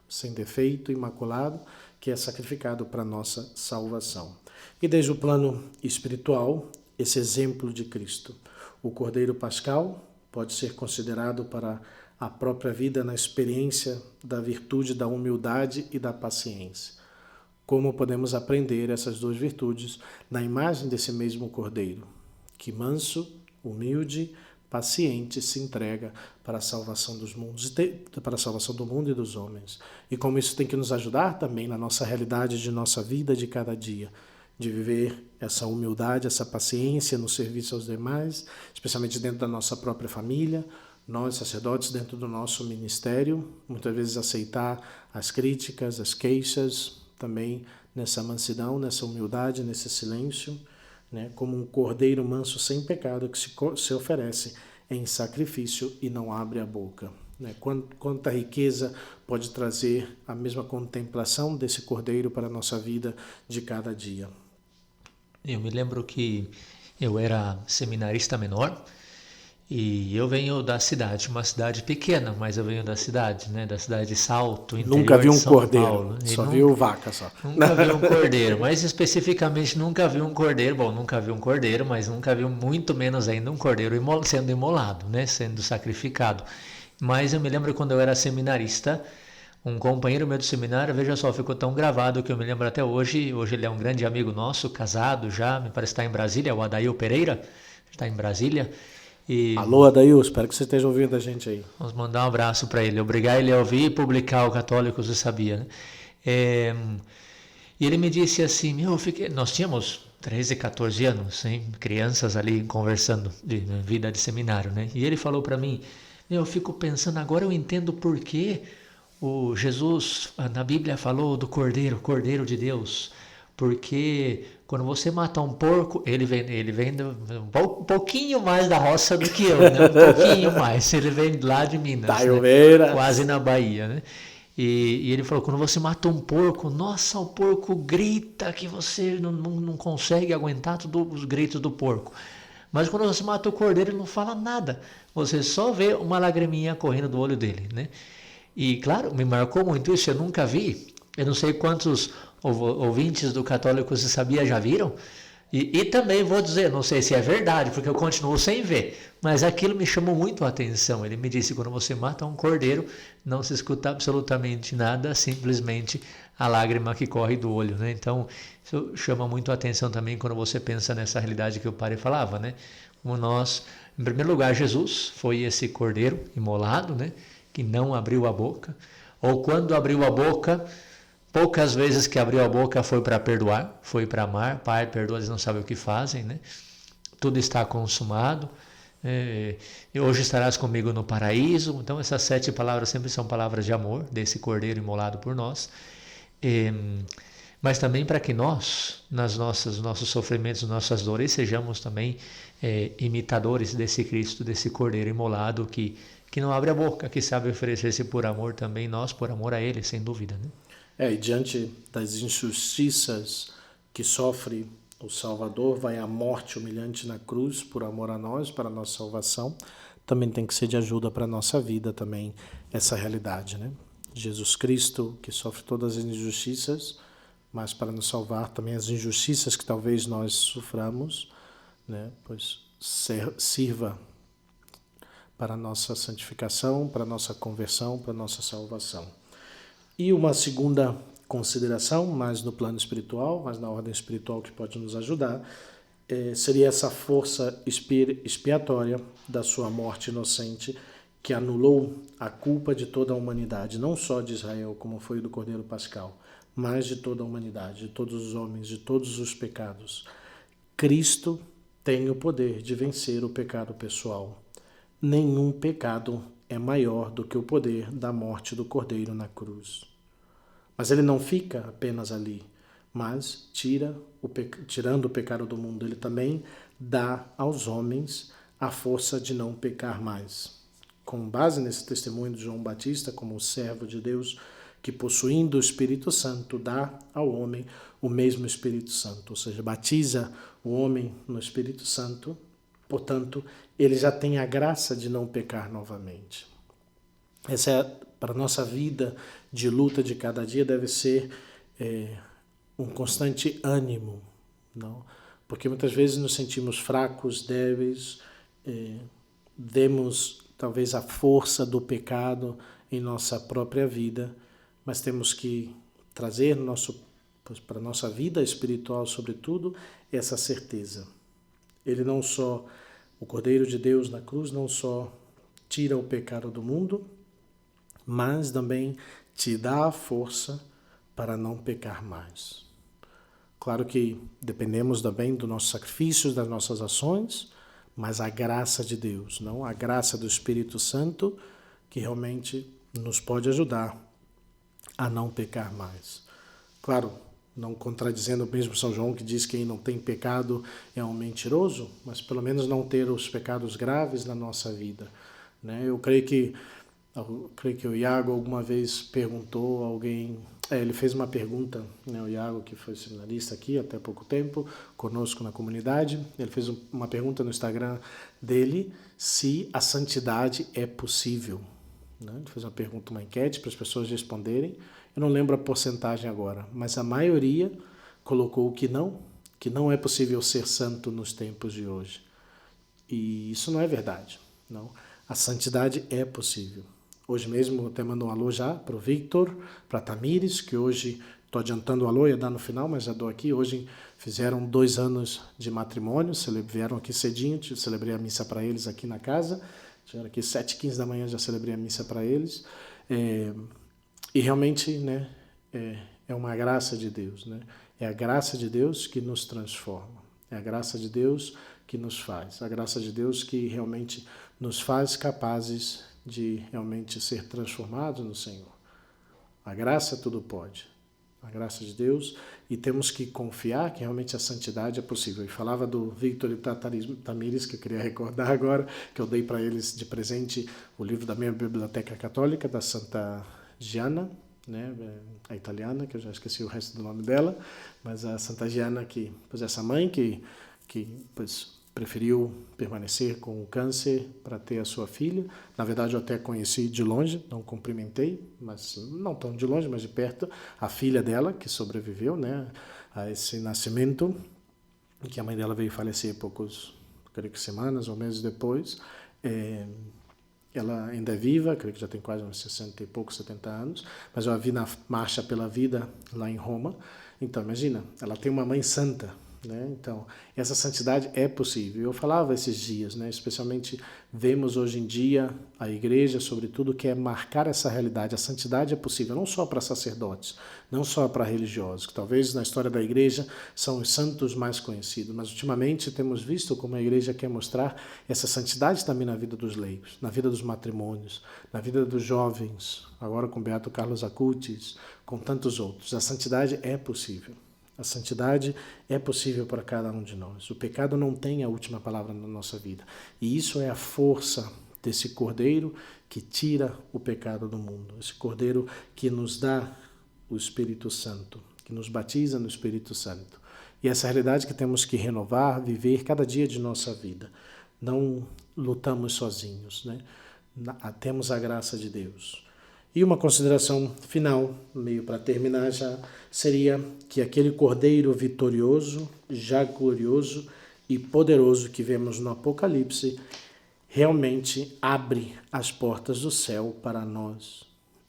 A: sem defeito, imaculado, que é sacrificado para a nossa salvação. E desde o plano espiritual, esse exemplo de Cristo. O Cordeiro Pascal pode ser considerado para a própria vida na experiência da virtude da humildade e da paciência. Como podemos aprender essas duas virtudes na imagem desse mesmo Cordeiro, que manso, humilde, paciente se entrega para a salvação dos mundos, para a salvação do mundo e dos homens. E como isso tem que nos ajudar também na nossa realidade de nossa vida de cada dia, de viver essa humildade, essa paciência no serviço aos demais, especialmente dentro da nossa própria família, Nós, sacerdotes, dentro do nosso ministério, muitas vezes aceitar as críticas, as queixas, também nessa mansidão, nessa humildade, nesse silêncio, né, como um cordeiro manso sem pecado que se oferece em sacrifício e não abre a boca. Né? Quanta riqueza pode trazer a mesma contemplação desse cordeiro para a nossa vida de cada dia.
B: Eu me lembro que eu era seminarista menor e eu venho da cidade, uma cidade pequena, mas eu venho da cidade, né? Da cidade de Salto, interior
A: Nunca vi
B: de
A: um
B: São
A: cordeiro,
B: Paulo.
A: só viu vaca só.
B: Nunca vi um cordeiro, mas especificamente nunca vi um cordeiro. Bom, nunca vi um cordeiro, mas nunca vi muito menos ainda um cordeiro sendo imolado, né? Sendo sacrificado. Mas eu me lembro quando eu era seminarista, um companheiro meu do seminário, veja só, ficou tão gravado que eu me lembro até hoje. Hoje ele é um grande amigo nosso, casado já, me parece que está em Brasília, o Adail Pereira, está em Brasília. E
A: alô, Adail, espero que você esteja ouvindo a gente aí.
B: vamos mandar um abraço para ele, obrigar ele a ouvir e publicar o Católicos do Sabia, né? E ele me disse assim, nós tínhamos 13, 14 anos, hein? Crianças ali conversando de vida de seminário, né? E ele falou para mim, eu fico pensando, agora eu entendo por que o Jesus na Bíblia falou do Cordeiro de Deus, porque quando você mata um porco, ele vem um pouquinho mais da roça do que eu, né? Um pouquinho mais, ele vem lá de Minas, né? Quase na Bahia, né? E ele falou, quando você mata um porco, nossa, o porco grita que você não consegue aguentar todos os gritos do porco. Mas quando você mata o cordeiro, ele não fala nada. Você só vê uma lagriminha correndo do olho dele, né? E, claro, me marcou muito isso, eu nunca vi. Eu não sei quantos ouvintes do Católicos do Sabia já viram. E também vou dizer, não sei se é verdade, porque eu continuo sem ver. Mas aquilo me chamou muito a atenção. Ele me disse, quando você mata um cordeiro, não se escuta absolutamente nada, simplesmente a lágrima que corre do olho, né? Então, isso chama muito a atenção também quando você pensa nessa realidade que o padre falava, né? Como nós, em primeiro lugar, Jesus foi esse cordeiro imolado, né? Que não abriu a boca, ou quando abriu a boca, poucas vezes que abriu a boca foi para perdoar, foi para amar. Pai, perdoa, eles não sabem o que fazem, né? Tudo está consumado. E hoje estarás comigo no paraíso. Então essas 7 palavras sempre são palavras de amor desse cordeiro imolado por nós. Mas também para que nós, nossos sofrimentos, nossas dores, sejamos também imitadores desse Cristo, desse cordeiro imolado que não abre a boca, que sabe oferecer-se por amor também, nós por amor a Ele, sem dúvida, né?
A: E diante das injustiças que sofre o Salvador, vai à morte humilhante na cruz por amor a nós, para a nossa salvação, também tem que ser de ajuda para a nossa vida também, essa realidade, né? Jesus Cristo, que sofre todas as injustiças, mas para nos salvar também as injustiças que talvez nós soframos, né? Pois sirva para a nossa santificação, para a nossa conversão, para a nossa salvação. E uma segunda consideração, mais no plano espiritual, mas na ordem espiritual que pode nos ajudar, seria essa força expiatória da sua morte inocente, que anulou a culpa de toda a humanidade, não só de Israel, como foi do Cordeiro Pascal, mas de toda a humanidade, de todos os homens, de todos os pecados. Cristo tem o poder de vencer o pecado pessoal. Nenhum pecado é maior do que o poder da morte do Cordeiro na cruz. Mas ele não fica apenas ali, mas tirando o pecado do mundo, ele também dá aos homens a força de não pecar mais. Com base nesse testemunho de João Batista, como o servo de Deus, que possuindo o Espírito Santo, dá ao homem o mesmo Espírito Santo, ou seja, batiza o homem no Espírito Santo. Portanto, ele já tem a graça de não pecar novamente. Essa é, para a nossa vida de luta de cada dia, deve ser um constante ânimo, não? Porque muitas vezes nos sentimos fracos, débeis, vemos talvez a força do pecado em nossa própria vida, mas temos que trazer para a nossa vida espiritual, sobretudo, essa certeza. O Cordeiro de Deus na cruz não só tira o pecado do mundo, mas também te dá a força para não pecar mais. Claro que dependemos também do nosso sacrifício, das nossas ações, mas a graça de Deus, não a graça do Espírito Santo, que realmente nos pode ajudar a não pecar mais. Claro, não contradizendo o mesmo São João, que diz que quem não tem pecado é um mentiroso, mas pelo menos não ter os pecados graves na nossa vida, né? Eu creio que o Iago alguma vez perguntou a alguém, ele fez uma pergunta, né, o Iago, que foi seminarista aqui até pouco tempo, conosco na comunidade, ele fez uma pergunta no Instagram dele, se a santidade é possível. Né? Ele fez uma pergunta, uma enquete para as pessoas responderem, eu não lembro a porcentagem agora, mas a maioria colocou que não é possível ser santo nos tempos de hoje. E isso não é verdade, não. A santidade é possível. Hoje mesmo até mandou um alô já para o Victor, para a Tamires, que hoje, estou adiantando o alô, ia dar no final, mas já dou aqui. Hoje fizeram 2 anos de matrimônio, vieram aqui cedinho, celebrei a missa para eles aqui na casa. Tiveram aqui 7h15 da manhã, já celebrei a missa para eles. E realmente, né, é uma graça de Deus, né? É a graça de Deus que nos transforma. É a graça de Deus que nos faz. A graça de Deus que realmente nos faz capazes de realmente ser transformados no Senhor. A graça tudo pode. A graça de Deus, e temos que confiar que realmente a santidade é possível. E falava do Victor e Tamires, que eu queria recordar agora, que eu dei para eles de presente o livro da minha biblioteca católica, da Santa Gianna, né, a italiana, que eu já esqueci o resto do nome dela, mas a Santa Gianna, que, pois essa mãe que pois, preferiu permanecer com o câncer para ter a sua filha. Na verdade, eu até conheci de longe, não cumprimentei, mas não tão de longe, mas de perto, a filha dela, que sobreviveu, né, a esse nascimento, que a mãe dela veio falecer creio que semanas ou meses depois. Ela ainda é viva, creio que já tem quase uns 60 e poucos, 70 anos, mas eu a vi na Marcha pela Vida lá em Roma. Então, imagina, ela tem uma mãe santa, né? Então, essa santidade é possível. Eu falava esses dias, né? Especialmente vemos hoje em dia a igreja, sobretudo, quer marcar essa realidade. A santidade é possível, não só para sacerdotes, não só para religiosos, que talvez na história da igreja são os santos mais conhecidos, mas ultimamente temos visto como a igreja quer mostrar essa santidade também na vida dos leigos, na vida dos matrimônios, na vida dos jovens, agora com Beato Carlos Acutis, com tantos outros. A santidade é possível. A santidade é possível para cada um de nós. O pecado não tem a última palavra na nossa vida. E isso é a força desse Cordeiro que tira o pecado do mundo. Esse Cordeiro que nos dá o Espírito Santo, que nos batiza no Espírito Santo. E essa realidade que temos que renovar, viver cada dia de nossa vida. Não lutamos sozinhos, né? Temos a graça de Deus. E uma consideração final, meio para terminar já, seria que aquele Cordeiro vitorioso, já glorioso e poderoso que vemos no Apocalipse, realmente abre as portas do céu para nós.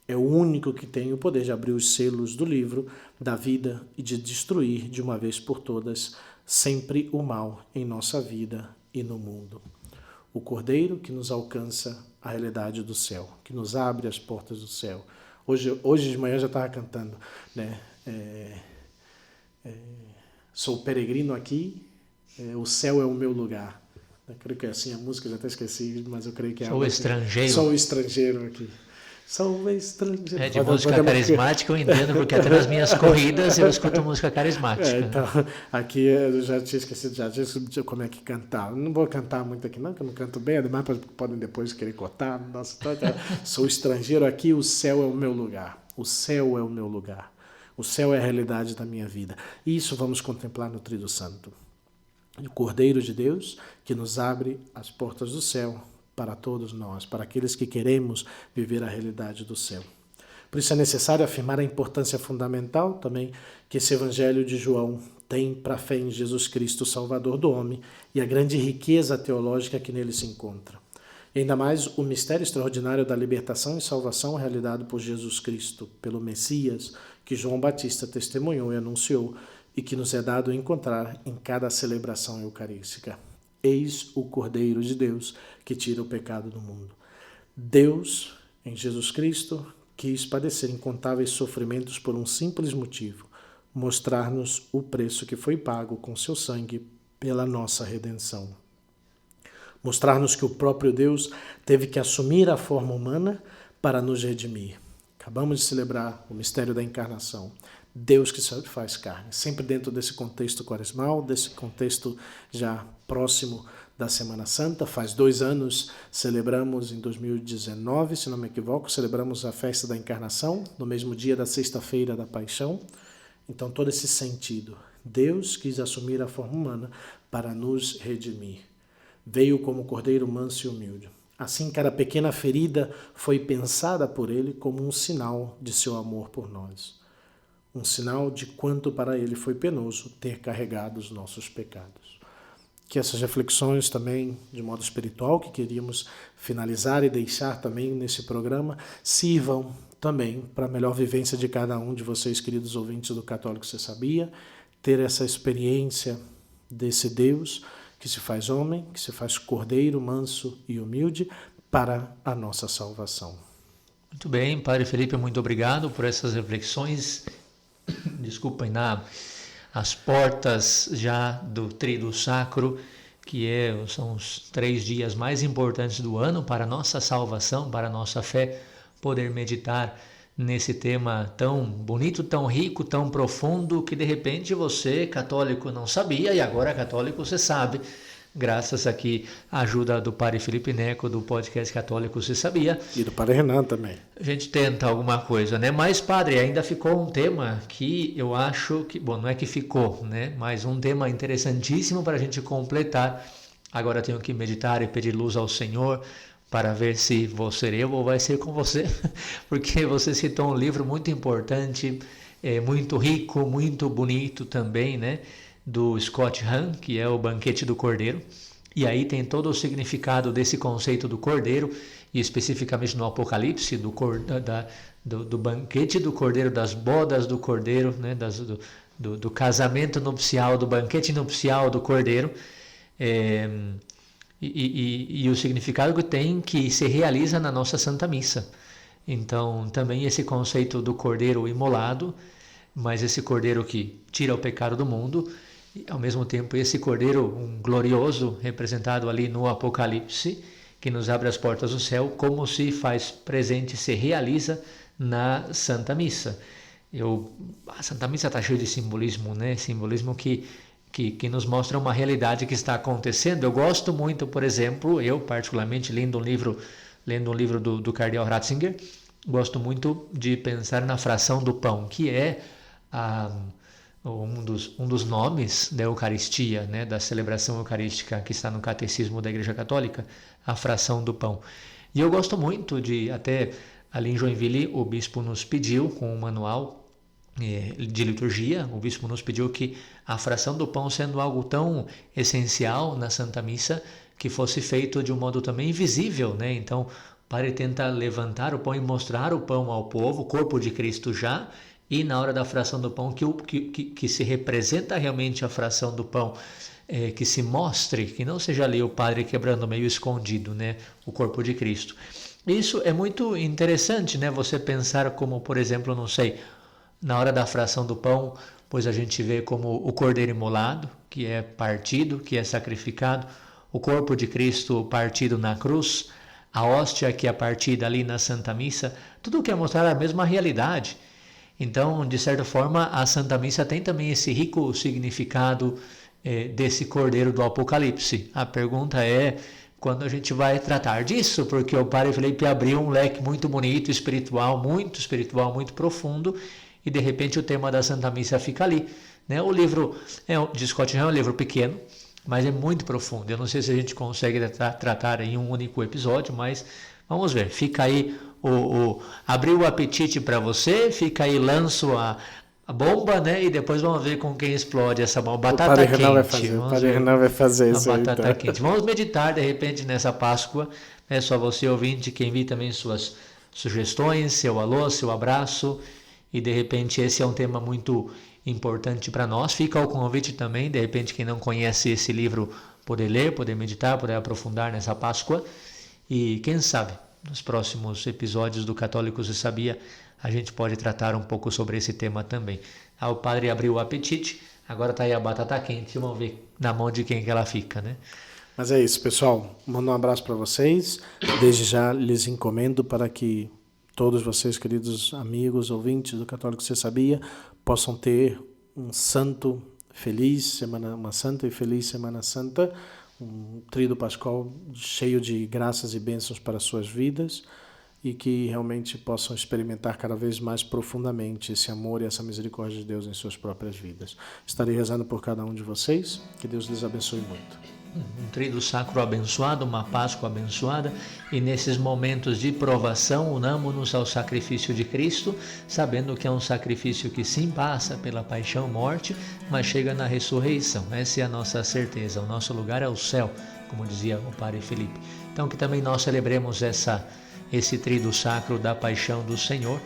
A: É o único que tem o poder de abrir os selos do livro da vida e de destruir de uma vez por todas sempre o mal em nossa vida e no mundo. O Cordeiro que nos alcança a realidade do céu, que nos abre as portas do céu. Hoje de manhã eu já estava cantando, né? Sou peregrino aqui, o céu é o meu lugar. Eu creio que é assim a música, já até esqueci, mas eu creio que é
B: Sou estrangeiro.
A: Sou estrangeiro aqui. Sou estrangeiro.
B: É de música carismática, eu entendo, porque até nas minhas corridas eu escuto música carismática.
A: Então, aqui eu já tinha esquecido como é que cantar. Não vou cantar muito aqui não, que eu não canto bem, ademais podem depois querer cortar. Nossa, sou estrangeiro aqui, o céu é o meu lugar. O céu é o meu lugar. O céu é a realidade da minha vida. E isso vamos contemplar no Tríduo Santo. O Cordeiro de Deus que nos abre as portas do céu para todos nós, para aqueles que queremos viver a realidade do céu. Por isso é necessário afirmar a importância fundamental também que esse Evangelho de João tem para a fé em Jesus Cristo, Salvador do homem, e a grande riqueza teológica que nele se encontra. E ainda mais o mistério extraordinário da libertação e salvação realizado por Jesus Cristo, pelo Messias, que João Batista testemunhou e anunciou, e que nos é dado encontrar em cada celebração eucarística. Eis o Cordeiro de Deus que tira o pecado do mundo. Deus, em Jesus Cristo, quis padecer incontáveis sofrimentos por um simples motivo, mostrar-nos o preço que foi pago com seu sangue pela nossa redenção. Mostrar-nos que o próprio Deus teve que assumir a forma humana para nos redimir. Acabamos de celebrar o mistério da encarnação. Deus que se faz carne, sempre dentro desse contexto quaresmal, desse contexto já próximo da Semana Santa. Faz 2 anos, celebramos em 2019, se não me equivoco, celebramos a festa da encarnação, no mesmo dia da sexta-feira da Paixão. Então todo esse sentido, Deus quis assumir a forma humana para nos redimir. Veio como cordeiro manso e humilde. Assim, cada pequena ferida foi pensada por ele como um sinal de seu amor por nós. Um sinal de quanto para ele foi penoso ter carregado os nossos pecados. Que essas reflexões também, de modo espiritual, que queríamos finalizar e deixar também nesse programa, sirvam também para a melhor vivência de cada um de vocês, queridos ouvintes do Católico Você Sabia, ter essa experiência desse Deus que se faz homem, que se faz cordeiro, manso e humilde para a nossa salvação.
B: Muito bem, Padre Felipe, muito obrigado por essas reflexões. Desculpem, as portas já do Tríduo Sacro, que são os 3 dias mais importantes do ano para a nossa salvação, para a nossa fé, poder meditar nesse tema tão bonito, tão rico, tão profundo, que de repente você, católico, não sabia e agora católico você sabe, graças aqui à ajuda do Padre Felipe Neco, do podcast Católico Você Sabia.
A: E do Padre Renan também.
B: A gente tenta alguma coisa, né? Mas, Padre, ainda ficou um tema que eu acho que, bom, não é que ficou, né? Mas um tema interessantíssimo para a gente completar. Agora tenho que meditar e pedir luz ao Senhor para ver se vou ser eu ou vai ser com você, porque você citou um livro muito importante, muito rico, muito bonito também, né? Do Scott Hahn, que é o Banquete do Cordeiro. E aí tem todo o significado desse conceito do Cordeiro, e especificamente no Apocalipse, do banquete do Cordeiro, das bodas do Cordeiro, né? do casamento nupcial, do banquete nupcial do Cordeiro. E o significado que tem, que se realiza na nossa Santa Missa. Então, também esse conceito do Cordeiro imolado, mas esse Cordeiro que tira o pecado do mundo, e ao mesmo tempo esse Cordeiro glorioso, representado ali no Apocalipse, que nos abre as portas do céu, como se faz presente, se realiza na Santa Missa. A Santa Missa está cheia de simbolismo, né? Simbolismo que nos mostra uma realidade que está acontecendo. Eu gosto muito, por exemplo, eu particularmente, lendo um livro do Cardeal Ratzinger, gosto muito de pensar na fração do pão, que é um dos nomes da Eucaristia, né, da celebração eucarística que está no Catecismo da Igreja Católica, a fração do pão. E eu gosto muito até ali em Joinville, o bispo nos pediu, com um manual de liturgia, o bispo nos pediu que a fração do pão, sendo algo tão essencial na Santa Missa, que fosse feito de um modo também visível, né? Então, o padre tenta levantar o pão e mostrar o pão ao povo, o corpo de Cristo já, e na hora da fração do pão, que se representa realmente a fração do pão, que se mostre, que não seja ali o padre quebrando meio escondido, né? O corpo de Cristo. Isso é muito interessante, né? Você pensar como, por exemplo, não sei, na hora da fração do pão, pois a gente vê como o cordeiro imolado, que é partido, que é sacrificado, o corpo de Cristo partido na cruz, a hóstia que é partida ali na Santa Missa, tudo quer mostrar a mesma realidade. Então, de certa forma, a Santa Missa tem também esse rico significado desse cordeiro do Apocalipse. A pergunta é quando a gente vai tratar disso, porque o Padre Felipe abriu um leque muito bonito, espiritual, muito profundo, e de repente o tema da Santa Missa fica ali, né? O livro de Scott Hahn é um livro pequeno, mas é muito profundo. Eu não sei se a gente consegue tratar em um único episódio, mas vamos ver. Fica aí, abriu o apetite para você, fica aí, lanço a bomba, né? E depois vamos ver com quem explode essa bomba. Batata quente.
A: O Padre Renan vai fazer isso aí.
B: Batata quente. Vamos meditar, de repente, nessa Páscoa. É só você, ouvinte, que envie também suas sugestões, seu alô, seu abraço. E de repente esse é um tema muito importante para nós. Fica o convite também, de repente quem não conhece esse livro, poder ler, poder meditar, poder aprofundar nessa Páscoa. E quem sabe, nos próximos episódios do Católico Você Sabia, a gente pode tratar um pouco sobre esse tema também. O padre abriu o apetite, agora está aí a batata quente, vamos ver na mão de quem que ela fica, né?
A: Mas é isso, pessoal. Mando um abraço para vocês. Desde já lhes encomendo para que todos vocês, queridos amigos, ouvintes do Católico Você Sabia, possam ter uma santa e feliz Semana Santa, um tríduo pascal cheio de graças e bênçãos para as suas vidas, e que realmente possam experimentar cada vez mais profundamente esse amor e essa misericórdia de Deus em suas próprias vidas. Estarei rezando por cada um de vocês. Que Deus lhes abençoe muito.
B: Um tríduo sacro abençoado, uma Páscoa abençoada, e nesses momentos de provação unamos-nos ao sacrifício de Cristo, sabendo que é um sacrifício que sim passa pela paixão e morte, mas chega na ressurreição. Essa é a nossa certeza, o nosso lugar é o céu, como dizia o Padre Felipe. Então que também nós celebremos esse tríduo sacro da paixão do Senhor,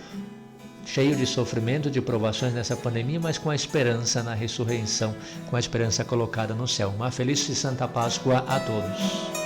B: cheio de sofrimento, de provações nessa pandemia, mas com a esperança na ressurreição, com a esperança colocada no céu. Uma feliz e santa Páscoa a todos.